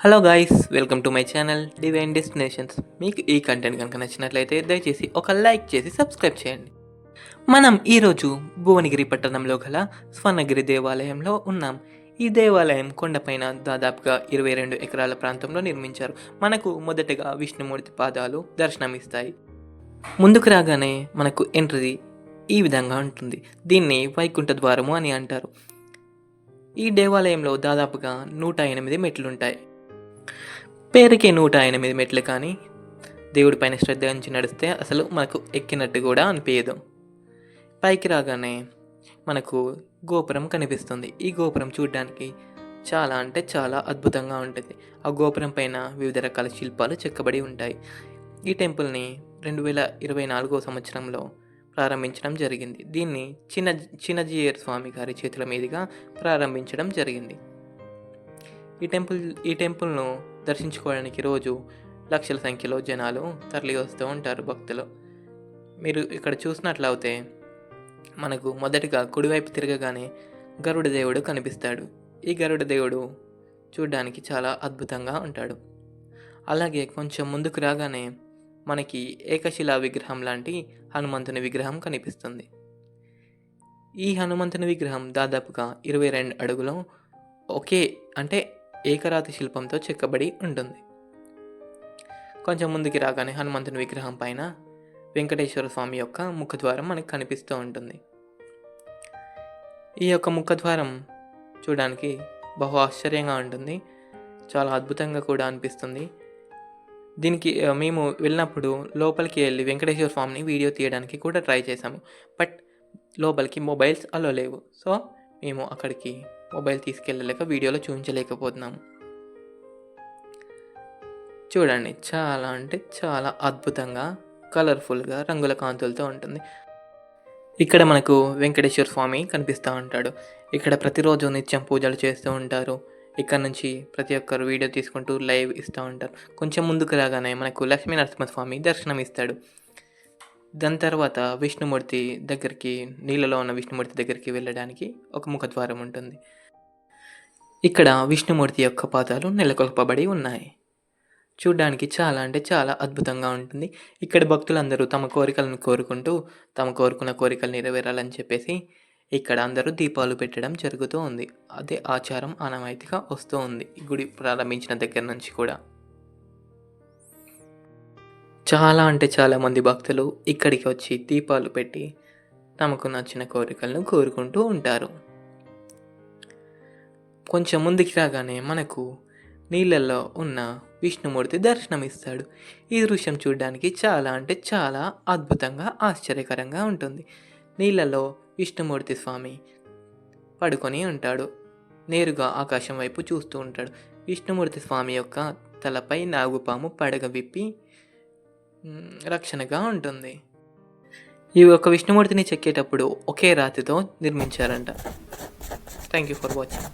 Hello guys, welcome to my channel divine destinations. మీకు ఈ content కనుక నచ్చినట్లయితే దయచేసి ఒక లైక్ చేసి సబ్స్క్రైబ్ చేయండి. మనం ఈరోజు భువనగిరి పట్టణంలో గల స్వర్ణగిరి దేవాలయంలో ఉన్నాం. ఈ దేవాలయం కొండపైన దాదాపుగా 22 ఎకరాల ప్రాంతంలో నిర్మించారు. మనకు మొదటగా విష్ణుమూర్తి పాదాలు దర్శనమిస్తాయి. ముందుకు రాగానే మనకు ఎంట్రీ ఈ విధంగా ఉంటుంది. దీన్ని వైకుంఠ ద్వారము అని అంటారు. ఈ దేవాలయంలో దాదాపుగా 108 మెట్లుంటాయి. పేరుకి 108 మెట్లు, కానీ దేవుడి పైన శ్రద్ధ ఉంచి నడిస్తే అసలు మనకు ఎక్కినట్టు కూడా అనిపించదు. పైకి రాగానే మనకు గోపురం కనిపిస్తుంది. ఈ గోపురం చూడడానికి చాలా అంటే చాలా అద్భుతంగా ఉంటుంది. ఆ గోపురం పైన వివిధ రకాల శిల్పాలు చెక్కబడి ఉంటాయి. ఈ టెంపుల్ని 2024 సంవత్సరంలో ప్రారంభించడం జరిగింది. దీన్ని చిన్నజీయర్ స్వామి గారి చేతుల మీదుగా ప్రారంభించడం జరిగింది. ఈ టెంపుల్ను దర్శించుకోవడానికి రోజు లక్షల సంఖ్యలో జనాలు తరలి వస్తూ ఉంటారు, భక్తులు. మీరు ఇక్కడ చూసినట్లయితే మనకు మొదటిగా కుడివైపు తిరగగానే గరుడ దేవుడు కనిపిస్తాడు. ఈ గరుడ దేవుడు చూడడానికి చాలా అద్భుతంగా ఉంటాడు. అలాగే కొంచెం ముందుకు రాగానే మనకి ఏకశిలా విగ్రహం లాంటి హనుమంతుని విగ్రహం కనిపిస్తుంది. ఈ హనుమంతుని విగ్రహం దాదాపుగా 22 అడుగులు ఏకరాతి శిల్పంతో చెక్కబడి ఉంటుంది. కొంచెం ముందుకి రాగానే హనుమంతుని విగ్రహం పైన వెంకటేశ్వర స్వామి యొక్క ముఖద్వారం మనకు కనిపిస్తూ ఉంటుంది. ఈ యొక్క ముఖద్వారం చూడడానికి బహు ఆశ్చర్యంగా ఉంటుంది, చాలా అద్భుతంగా కూడా అనిపిస్తుంది. దీనికి మేము వెళ్ళినప్పుడు లోపలికి వెళ్ళి వెంకటేశ్వర స్వామిని వీడియో తీయడానికి కూడా ట్రై చేసాము. బట్ లోపలికి మొబైల్స్ అలో లేవు. సో మేము అక్కడికి మొబైల్ తీసుకెళ్ళలేక వీడియోలో చూపించలేకపోతున్నాము. చూడండి, చాలా అంటే చాలా అద్భుతంగా కలర్ఫుల్గా రంగుల కాంతులతో ఉంటుంది. ఇక్కడ మనకు వెంకటేశ్వర స్వామి కనిపిస్తూ ఉంటాడు. ఇక్కడ ప్రతిరోజు నిత్యం పూజలు చేస్తూ ఉంటారు. ఇక్కడ నుంచి ప్రతి ఒక్కరు వీడియో తీసుకుంటూ లైవ్ ఇస్తూ ఉంటారు. కొంచెం ముందుకు రాగానే మనకు లక్ష్మీ నరసింహస్వామి దర్శనం ఇస్తాడు. దాని తర్వాత విష్ణుమూర్తి దగ్గరికి, నీళ్ళలో ఉన్న విష్ణుమూర్తి దగ్గరికి వెళ్ళడానికి ఒక ముఖద్వారం ఉంటుంది. ఇక్కడ విష్ణుమూర్తి యొక్క పాదాలు నెలకొల్పబడి ఉన్నాయి. చూడడానికి చాలా అంటే చాలా అద్భుతంగా ఉంటుంది. ఇక్కడ భక్తులందరూ తమ కోరికలను కోరుకుంటూ తమ కోరుకున్న కోరికలు నెరవేరాలని చెప్పేసి ఇక్కడ అందరూ దీపాలు పెట్టడం జరుగుతూ ఉంది. అదే ఆచారం ఆనవాయితీగా వస్తూ ఉంది ఈ గుడి ప్రారంభించిన దగ్గర నుంచి కూడా. చాలా అంటే చాలామంది భక్తులు ఇక్కడికి వచ్చి దీపాలు పెట్టి తమకు నచ్చిన కోరికలను కోరుకుంటూ ఉంటారు. కొంచెం ముందుకు రాగానే మనకు నీళ్ళల్లో ఉన్న విష్ణుమూర్తి దర్శనమిస్తాడు. ఈ దృశ్యం చూడడానికి చాలా అంటే చాలా అద్భుతంగా ఆశ్చర్యకరంగా ఉంటుంది. నీళ్ళలో విష్ణుమూర్తి స్వామి పడుకొని ఉంటాడు, నేరుగా ఆకాశం వైపు చూస్తూ ఉంటాడు. విష్ణుమూర్తి స్వామి యొక్క తలపై నాగుపాము పడగ విప్పి రక్షణగా ఉంటుంది. ఈ యొక్క విష్ణుమూర్తిని చెక్కేటప్పుడు ఒకే రాతితో నిర్మించారంట. Thank you for watching.